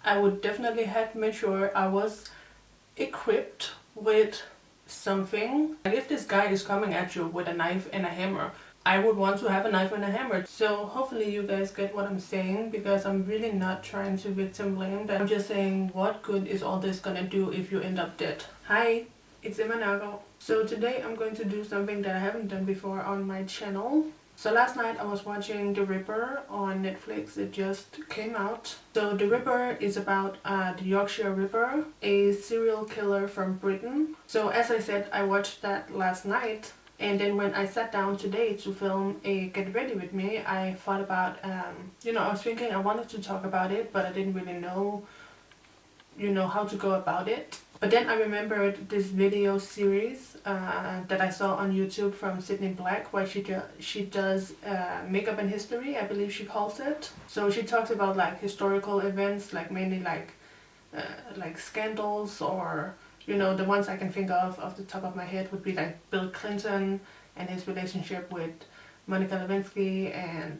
I would definitely have made sure I was equipped with something. Like if this guy is coming at you with a knife and a hammer, I would want to have a knife and a hammer. So hopefully you guys get what I'm saying, because I'm really not trying to victim blame them. I'm just saying, what good is all this gonna do if you end up dead? Hi, it's Nørgaard. So today I'm going to do something that I haven't done before on my channel. So last night I was watching The Ripper on Netflix. It just came out. So The Ripper is about the Yorkshire Ripper, a serial killer from Britain. So as I said, I watched that last night. And then when I sat down today to film a Get Ready With Me, I thought about, I was thinking I wanted to talk about it, but I didn't really know, how to go about it. But then I remembered this video series that I saw on YouTube from Sydney Black, where she does makeup and history, I believe she calls it. So she talks about like historical events, like mainly like scandals, or the ones I can think of off the top of my head would be like Bill Clinton and his relationship with Monica Lewinsky and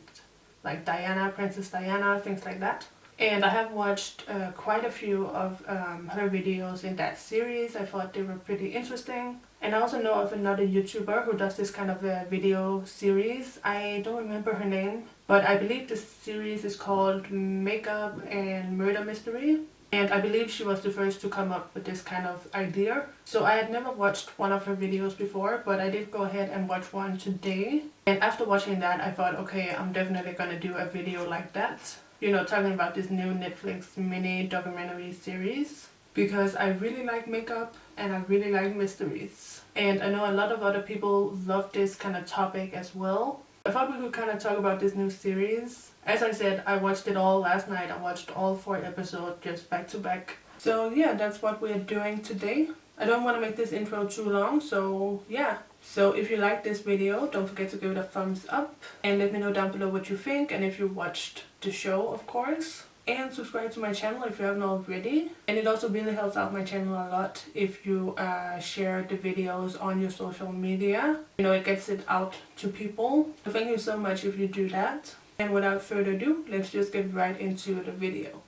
like Diana, Princess Diana, things like that. And I have watched quite a few of her videos in that series. I thought they were pretty interesting. And I also know of another YouTuber who does this kind of a video series. I don't remember her name, but I believe this series is called Makeup and Murder Mystery. And I believe she was the first to come up with this kind of idea. So I had never watched one of her videos before, but I did go ahead and watch one today. And after watching that, I thought, okay, I'm definitely gonna do a video like that. Talking about this new Netflix mini documentary series. Because I really like makeup and I really like mysteries. And I know a lot of other people love this kind of topic as well. I thought we could kind of talk about this new series. As I said, I watched it all last night. I watched all 4 episodes just back to back. So yeah, that's what we're doing today. I don't want to make this intro too long, so yeah. So if you like this video, don't forget to give it a thumbs up. And let me know down below what you think, and if you watched the show, of course. And subscribe to my channel if you haven't already. And it also really helps out my channel a lot if you share the videos on your social media. It gets it out to people. So thank you so much if you do that. And without further ado, let's just get right into the video.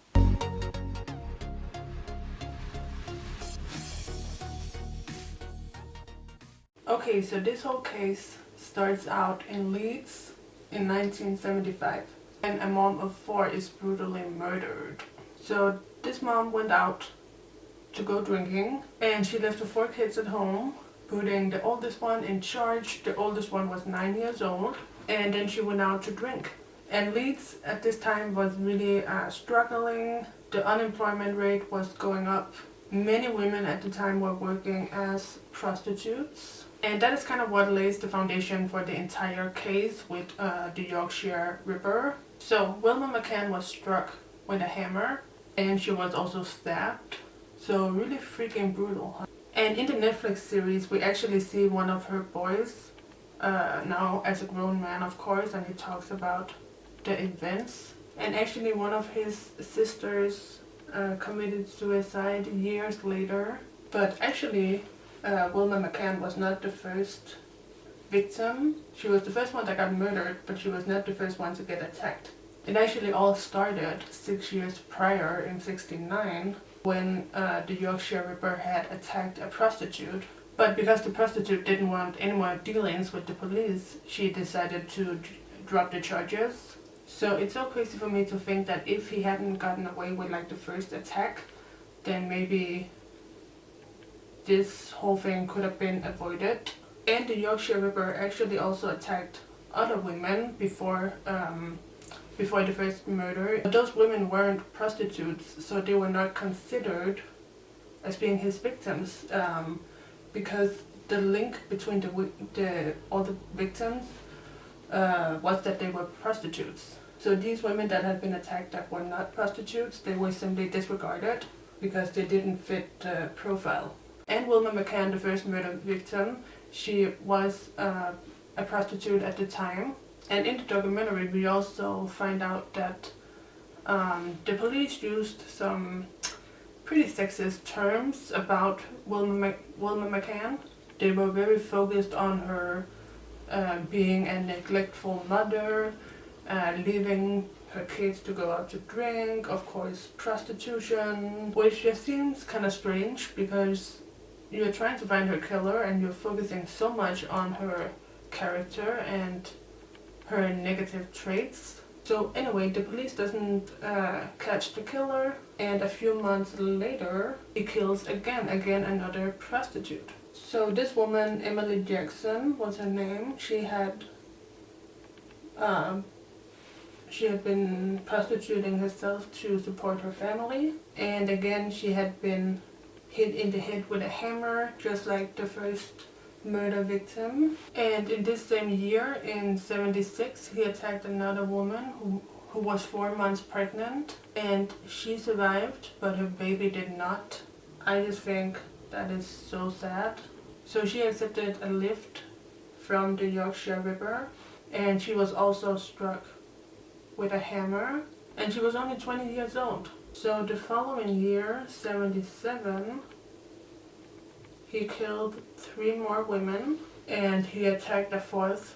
Okay, so this whole case starts out in Leeds in 1975. And a mom of 4 is brutally murdered. So this mom went out to go drinking, and she left her 4 kids at home, putting the oldest one in charge. The oldest one was 9 years old, and then she went out to drink. And Leeds at this time was really struggling. The unemployment rate was going up. Many women at the time were working as prostitutes. And that is kind of what lays the foundation for the entire case with the Yorkshire Ripper. So Wilma McCann was struck with a hammer, and she was also stabbed. So really freaking brutal, huh? And in the Netflix series, we actually see one of her boys, now as a grown man of course, and he talks about the events. And actually one of his sisters committed suicide years later. But actually Wilma McCann was not the first victim. She was the first one that got murdered, but she was not the first one to get attacked. It actually all started 6 years prior in '69 when the Yorkshire Ripper had attacked a prostitute. But because the prostitute didn't want any more dealings with the police, she decided to drop the charges. So it's so crazy for me to think that if he hadn't gotten away with like the first attack, then maybe this whole thing could have been avoided. And the Yorkshire Ripper actually also attacked other women before the first murder. But those women weren't prostitutes, so they were not considered as being his victims, because the link between all the victims was that they were prostitutes. So these women that had been attacked that were not prostitutes, they were simply disregarded because they didn't fit the profile. And Wilma McCann, the first murder victim, she was a prostitute at the time. And in the documentary we also find out that the police used some pretty sexist terms about Wilma McCann. They were very focused on her being a neglectful mother, leaving her kids to go out to drink, of course prostitution, which just seems kind of strange because you're trying to find her killer and you're focusing so much on her character and her negative traits. So anyway, the police doesn't catch the killer, and a few months later he kills again another prostitute. So this woman, Emily Jackson was her name, she had been prostituting herself to support her family, and again she had been hit in the head with a hammer, just like the first murder victim. And in this same year, in 76, he attacked another woman who was 4 months pregnant, and she survived, but her baby did not. I just think that is so sad. So she accepted a lift from the Yorkshire River, and she was also struck with a hammer, and she was only 20 years old. So the following year, 77, he killed 3 more women, and he attacked a 4th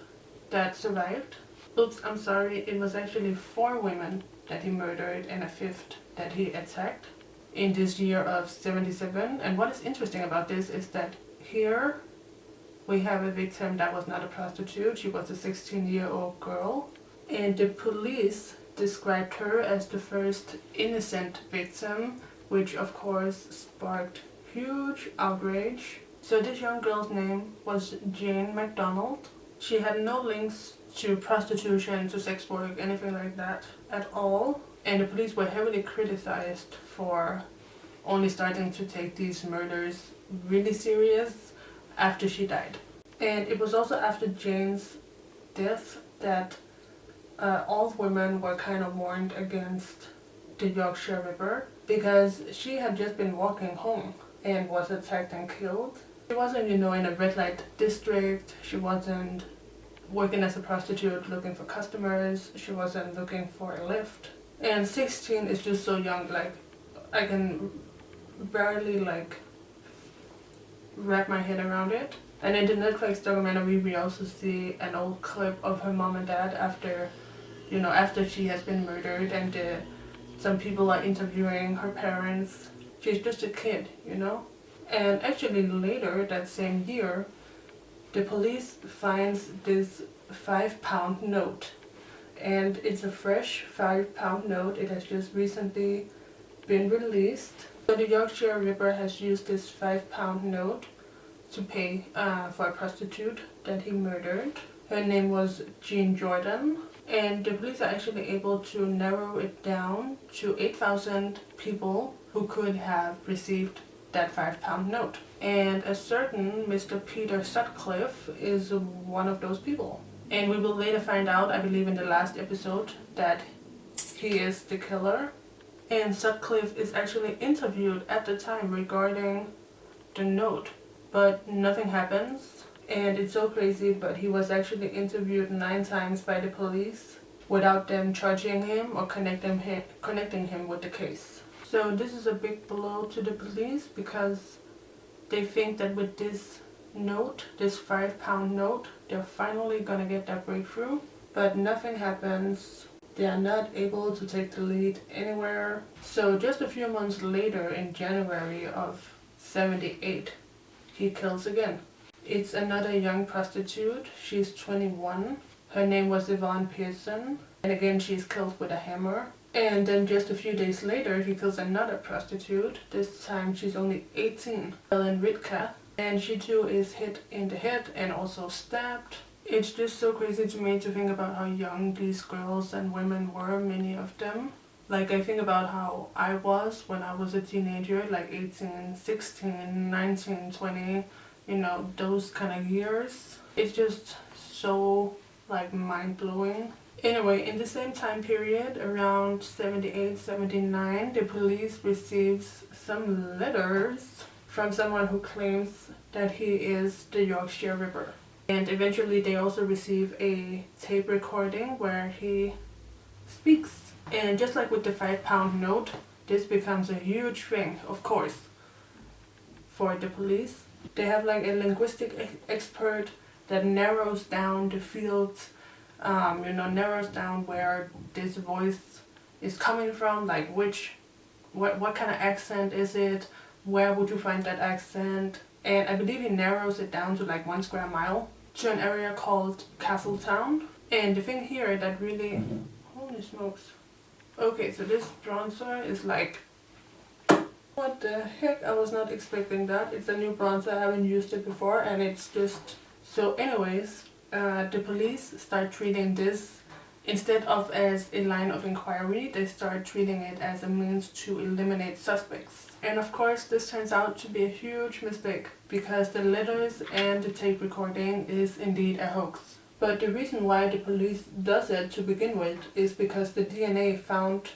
that survived. Oops, I'm sorry, it was actually 4 women that he murdered and a 5th that he attacked in this year of 77. And what is interesting about this is that here we have a victim that was not a prostitute, she was a 16-year-old girl, and the police described her as the first innocent victim, which of course sparked huge outrage. So this young girl's name was Jane MacDonald. She had no links to prostitution, to sex work, anything like that at all, and the police were heavily criticized for only starting to take these murders really serious after she died. And it was also after Jane's death that all women were kind of warned against the Yorkshire River, because she had just been walking home and was attacked and killed. She wasn't, in a red light district, she wasn't working as a prostitute looking for customers, she wasn't looking for a lift. And 16 is just so young, like I can barely wrap my head around it. And in the Netflix documentary we also see an old clip of her mom and dad after she has been murdered, and some people are interviewing her parents. She's just a kid, And actually later that same year, the police finds this 5-pound note. And it's a fresh 5-pound note. It has just recently been released. So the Yorkshire Ripper has used this 5-pound note to pay for a prostitute that he murdered. Her name was Jean Jordan. And the police are actually able to narrow it down to 8,000 people who could have received that 5-pound note. And a certain Mr. Peter Sutcliffe is one of those people. And we will later find out, I believe in the last episode, that he is the killer. And Sutcliffe is actually interviewed at the time regarding the note, but nothing happens. And it's so crazy, but he was actually interviewed 9 times by the police without them charging him or connecting him with the case. So this is a big blow to the police, because they think that with this note, this 5-pound note, they're finally gonna get that breakthrough. But nothing happens. They are not able to take the lead anywhere. So just a few months later, in January of 78, he kills again. It's another young prostitute. She's 21. Her name was Yvonne Pearson. And again, she's killed with a hammer. And then just a few days later, he kills another prostitute. This time she's only 18, Ellen Ritka. And she too is hit in the head and also stabbed. It's just so crazy to me to think about how young these girls and women were, many of them. Like, I think about how I was when I was a teenager, like 18, 16, 19, 20, those kind of years. It's just so, mind-blowing. Anyway, in the same time period, around 78, 79, the police receives some letters from someone who claims that he is the Yorkshire Ripper. And eventually they also receive a tape recording where he speaks. And just like with the 5-pound note, this becomes a huge thing, of course, for the police. They have a linguistic expert that narrows down the field you know, narrows down where this voice is coming from, like what kind of accent is it, where would you find that accent, and I believe he narrows it down to like 1 square mile to an area called Castletown. And the thing here that really, holy smokes. Okay, so this bronzer is like, what the heck, I was not expecting that. It's a new bronzer, I haven't used it before, and it's just, so anyways, the police start treating this, instead of as a line of inquiry, they start treating it as a means to eliminate suspects. And of course this turns out to be a huge mistake, because the letters and the tape recording is indeed a hoax. But the reason why the police does it to begin with is because the DNA found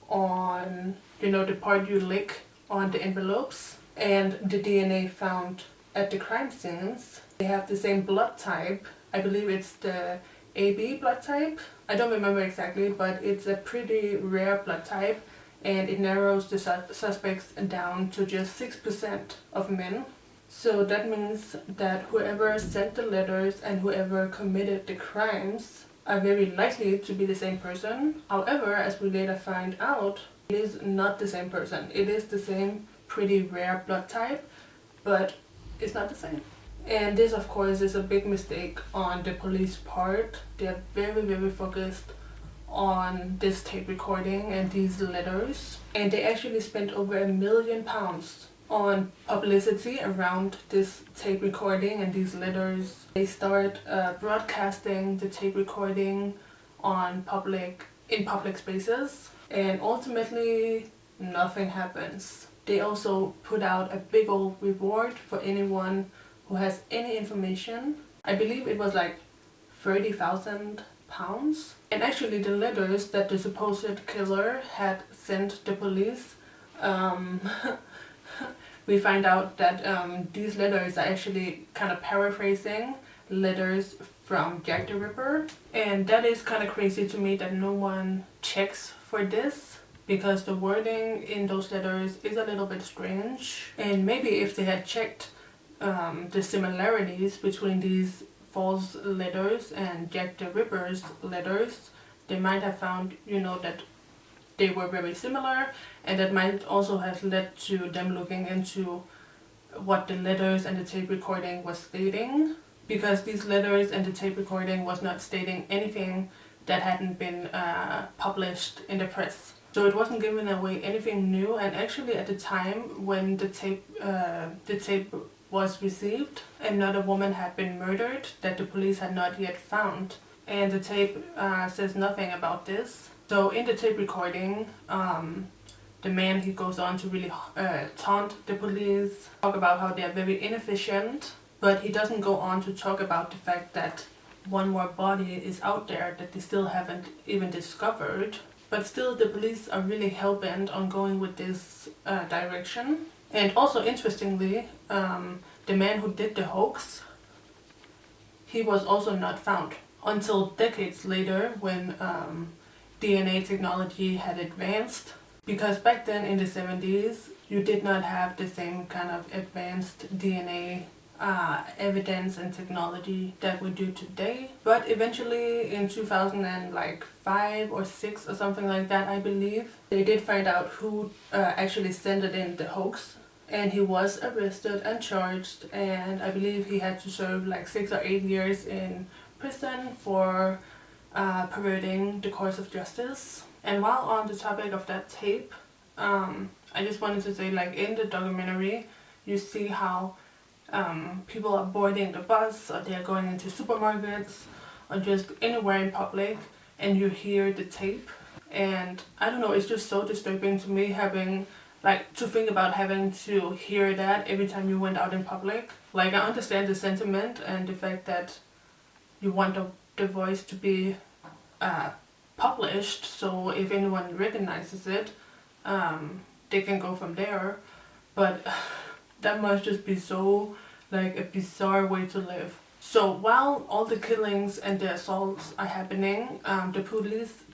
on, you know, the part you lick on the envelopes, and the DNA found at the crime scenes, they have the same blood type. I believe it's the AB blood type. I don't remember exactly, but it's a pretty rare blood type, and it narrows the suspects down to just 6% of men. So that means that whoever sent the letters and whoever committed the crimes are very likely to be the same person. However, as we later find out, it is not the same person. It is the same pretty rare blood type, but it's not the same. And this of course is a big mistake on the police part. They're very focused on this tape recording and these letters, and they actually spent over £1 million on publicity around this tape recording and these letters. They start broadcasting the tape recording in public spaces, and ultimately nothing happens. They also put out a big old reward for anyone who has any information. I believe it was like £30,000. And actually the letters that the supposed killer had sent the police, we find out that these letters are actually kind of paraphrasing letters from Jack the Ripper. And that is kind of crazy to me that no one checks for this, because the wording in those letters is a little bit strange. And maybe if they had checked the similarities between these false letters and Jack the Ripper's letters, they might have found, you know, that they were very similar, and that might also have led to them looking into what the letters and the tape recording was stating, because these letters and the tape recording was not stating anything that hadn't been published in the press. So it wasn't giving away anything new. And actually at the time when the tape was received, another woman had been murdered that the police had not yet found, and the tape says nothing about this. So in the tape recording, the man, he goes on to really taunt the police, talk about how they are very inefficient, but he doesn't go on to talk about the fact that one more body is out there that they still haven't even discovered. But still the police are really hell-bent on going with this direction. And also interestingly, the man who did the hoax, he was also not found until decades later, when DNA technology had advanced. Because back then in the 70s, you did not have the same kind of advanced DNA evidence and technology that we do today. But eventually in 2005 or 6 or something like that, I believe, they did find out who actually sent it in the hoax. And he was arrested and charged, and I believe he had to serve like 6 or 8 years in prison for perverting the course of justice. And while on the topic of that tape, I just wanted to say, like, in the documentary, you see how people are boarding the bus, or they're going into supermarkets, or just anywhere in public, and you hear the tape. And I don't know, it's just so disturbing to me to think about having to hear that every time you went out in public. Like, I understand the sentiment and the fact that you want the voice to be published, so if anyone recognizes it, they can go from there. But that must just be so, like, a bizarre way to live. So while all the killings and the assaults are happening, the police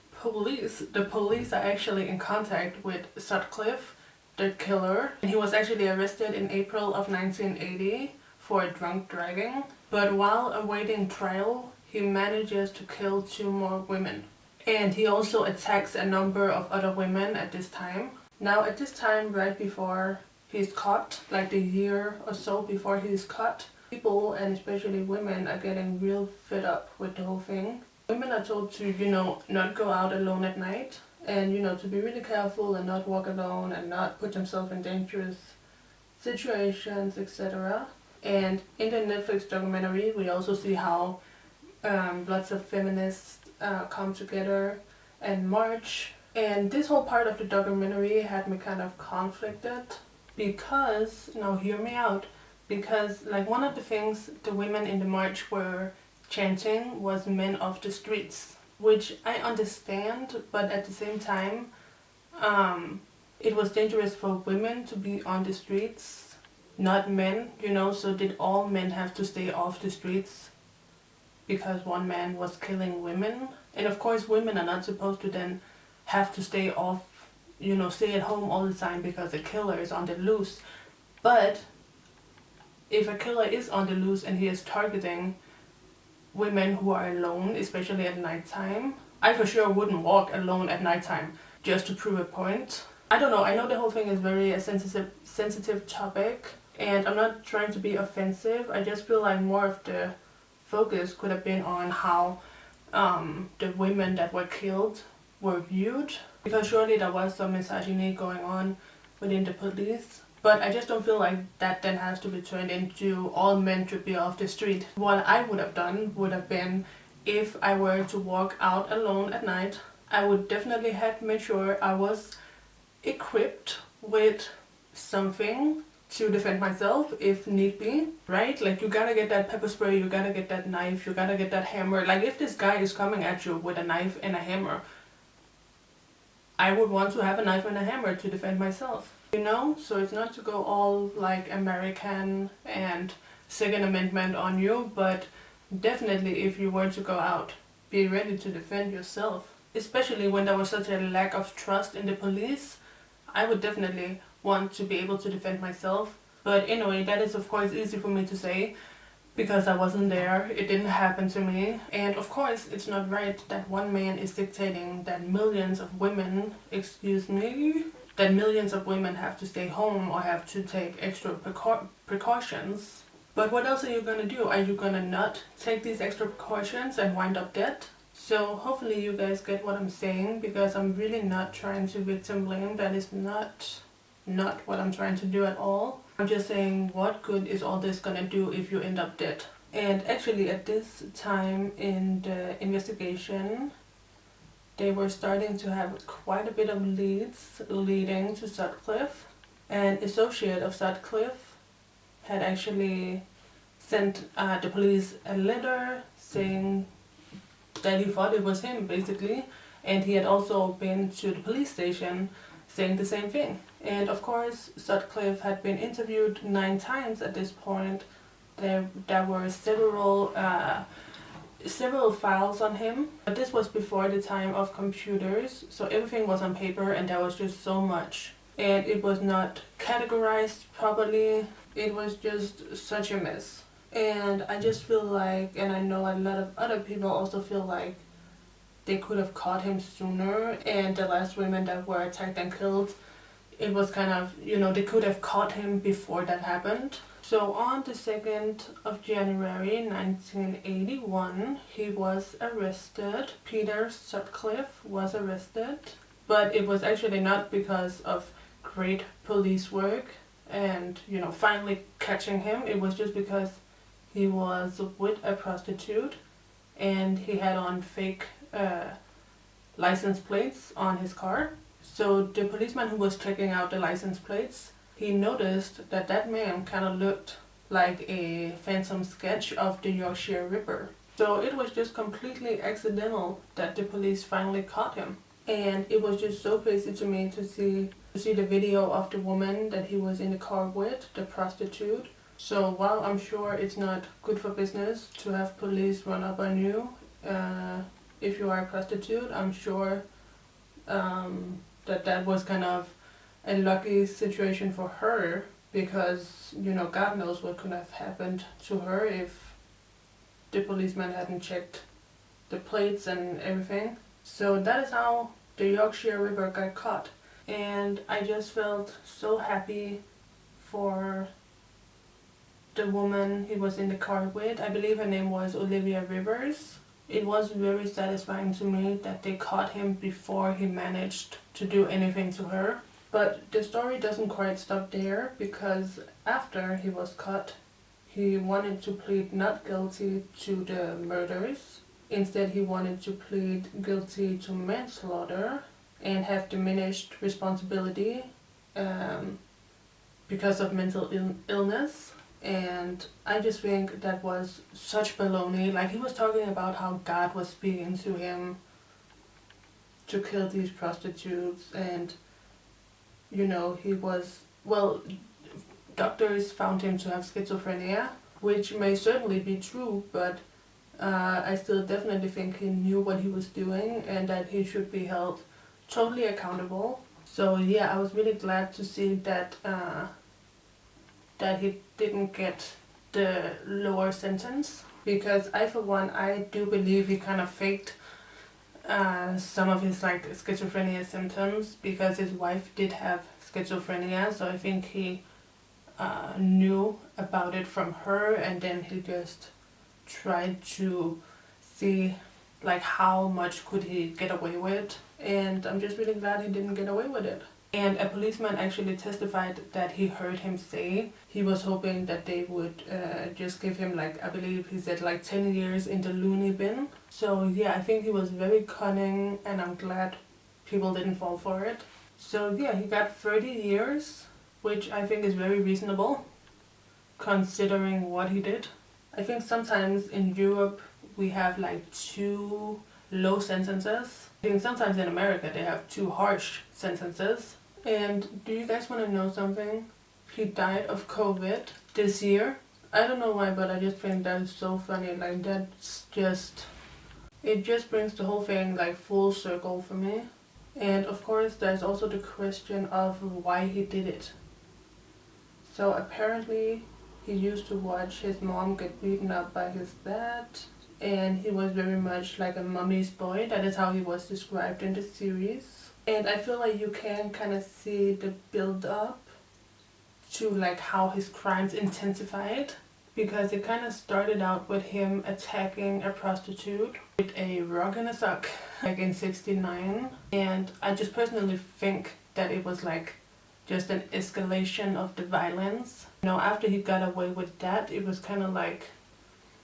are actually in contact with Sutcliffe, the killer. And he was actually arrested in April of 1980 for drunk driving. But while awaiting trial, he manages to kill 2 more women. And he also attacks a number of other women at this time. Now at this time, right before he's caught, like a year or so before he's caught, people, and especially women, are getting real fed up with the whole thing. Women are told to, not go out alone at night, and, to be really careful and not walk alone and not put themselves in dangerous situations, etc. And in the Netflix documentary, we also see how lots of feminists come together and march. And this whole part of the documentary had me kind of conflicted because, now hear me out, because like one of the things the women in the march were chanting was "men off the streets," which I understand, but at the same time, it was dangerous for women to be on the streets, not men, so did all men have to stay off the streets because one man was killing women? And of course women are not supposed to then have to stay off, stay at home all the time because a killer is on the loose. But if a killer is on the loose and he is targeting women who are alone, especially at nighttime, I for sure wouldn't walk alone at nighttime just to prove a point. I don't know, I know the whole thing is very a sensitive topic, and I'm not trying to be offensive. I just feel like more of the focus could have been on how the women that were killed were viewed, because surely there was some misogyny going on within the police. But I just don't feel like that then has to be turned into all men should be off the street. What I would have done would have been, if I were to walk out alone at night, I would definitely have made sure I was equipped with something to defend myself if need be, right? Like, you gotta get that pepper spray, you gotta get that knife, you gotta get that hammer. Like, if this guy is coming at you with a knife and a hammer, I would want to have a knife and a hammer to defend myself. So it's not to go all like American and Second Amendment on you, but definitely if you were to go out, be ready to defend yourself. Especially when there was such a lack of trust in the police, I would definitely want to be able to defend myself. But anyway, that is of course easy for me to say because I wasn't there, it didn't happen to me. And of course it's not right that one man is dictating that millions of women, that millions of women have to stay home or have to take extra precautions. But what else are you gonna do? Are you gonna not take these extra precautions and wind up dead? So hopefully you guys get what I'm saying, because I'm really not trying to victim blame. That is not what I'm trying to do at all. I'm just saying, what good is all this gonna do if you end up dead? And actually at this time in the investigation, they were starting to have quite a bit of leads leading to Sutcliffe. An associate of Sutcliffe had actually sent the police a letter saying that he thought it was him, basically. And he had also been to the police station saying the same thing. And of course, Sutcliffe had been interviewed 9 times at this point. There were several files on him, but this was before the time of computers, so everything was on paper and there was just so much, and it was not categorized properly. It was just such a mess. And I just feel like, and I know a lot of other people also feel like, they could have caught him sooner. And the last women that were attacked and killed, it was kind of, they could have caught him before that happened. So on the 2nd of January 1981, he was arrested. Peter Sutcliffe was arrested, but it was actually not because of great police work and, finally catching him. It was just because he was with a prostitute and he had on fake license plates on his car. So the policeman who was checking out the license plates, he noticed that that man kind of looked like a phantom sketch of the Yorkshire Ripper. So it was just completely accidental that the police finally caught him. And it was just so crazy to me to see the video of the woman that he was in the car with, the prostitute. So while I'm sure it's not good for business to have police run up on you if you are a prostitute, I'm sure that was kind of a lucky situation for her, because God knows what could have happened to her if the policeman hadn't checked the plates and everything. So that is how the Yorkshire River got caught. And I just felt so happy for the woman he was in the car with. I believe her name was Olivia Rivers. It was very satisfying to me that they caught him before he managed to do anything to her. But the story doesn't quite stop there, because after he was caught, he wanted to plead not guilty to the murders. Instead, he wanted to plead guilty to manslaughter and have diminished responsibility because of mental illness. And I just think that was such baloney. Like, he was talking about how God was speaking to him to kill these prostitutes, and you know, he was, well, doctors found him to have schizophrenia, which may certainly be true, but I still definitely think he knew what he was doing and that he should be held totally accountable. So yeah, I was really glad to see that that he didn't get the lower sentence, because I, for one, I do believe he kind of faked some of his like schizophrenia symptoms, because his wife did have schizophrenia, so I think he knew about it from her, and then he just tried to see like how much could he get away with, and I'm just really glad he didn't get away with it. And a policeman actually testified that he heard him say he was hoping that they would just give him, like, I believe he said like 10 years in the loony bin. So yeah, I think he was very cunning, and I'm glad people didn't fall for it. So yeah, he got 30 years, which I think is very reasonable considering what he did. I think sometimes in Europe we have like too low sentences. I think sometimes in America they have too harsh sentences. And do you guys want to know something? He died of COVID this year. I don't know why, but I just think that is so funny. Like, that's just, it just brings the whole thing like full circle for me. And of course there's also the question of why he did it. So apparently he used to watch his mom get beaten up by his dad, and he was very much like a mommy's boy. That is how he was described in the series. And I feel like you can kind of see the build up to like how his crimes intensified, because it kind of started out with him attacking a prostitute with a rock and a sock like in '69. And I just personally think that it was like just an escalation of the violence. You know, after he got away with that, it was kind of like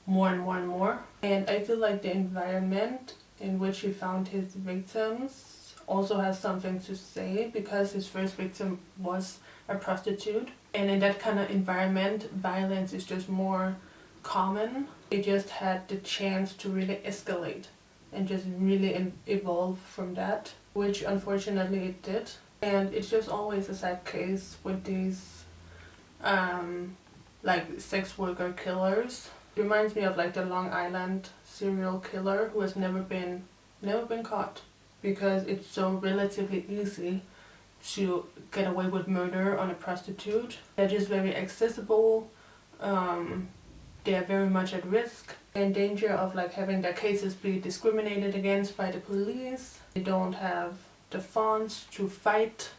more and more and more. And I feel like the environment in which he found his victims also has something to say, because his first victim was a prostitute. And in that kind of environment, violence is just more common. It just had the chance to really escalate and just really evolve from that, which unfortunately it did. And it's just always a sad case with these like sex worker killers. It reminds me of like the Long Island serial killer who has never been caught, because it's so relatively easy to get away with murder on a prostitute. They're just very accessible. They are very much at risk, in danger of like having their cases be discriminated against by the police. They don't have the funds to fight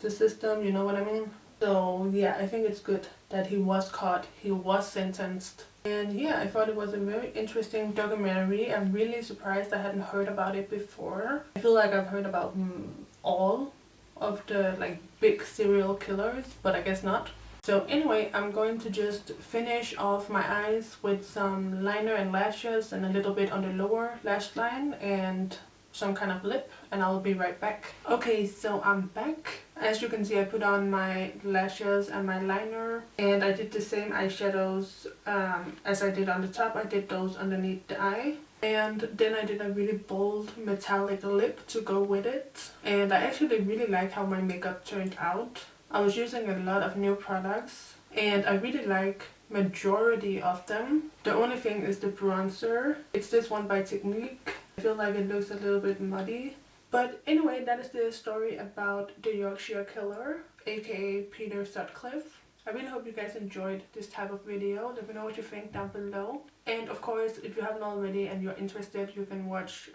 the system, you know what I mean? So yeah, I think it's good that he was caught, he was sentenced. And yeah, I thought it was a very interesting documentary. I'm really surprised I hadn't heard about it before. I feel like I've heard about all of the like big serial killers, but I guess not. So anyway, I'm going to just finish off my eyes with some liner and lashes, and a little bit on the lower lash line, and some kind of lip, and I'll be right back. Okay, so I'm back. As you can see, I put on my lashes and my liner, and I did the same eyeshadows as I did on the top. I did those underneath the eye, and then I did a really bold metallic lip to go with it. And I actually really like how my makeup turned out. I was using a lot of new products, and I really like majority of them. The only thing is the bronzer. It's this one by Technique. I feel like it looks a little bit muddy. But anyway, that is the story about the Yorkshire Killer, aka Peter Sutcliffe. I I really hope you guys enjoyed this type of video. Let me know what you think down below. And of course, if you haven't already and you're interested, you can watch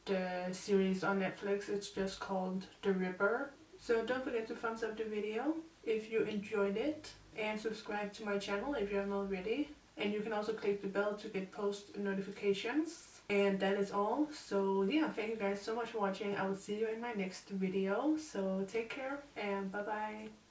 the series on Netflix. It's just called The Ripper. So don't forget to thumbs up the video if you enjoyed it, and subscribe to my channel if you haven't already. And you can also click the bell to get post notifications. And that is all. So yeah, thank you guys so much for watching. I will see you in my next video. So take care and bye bye.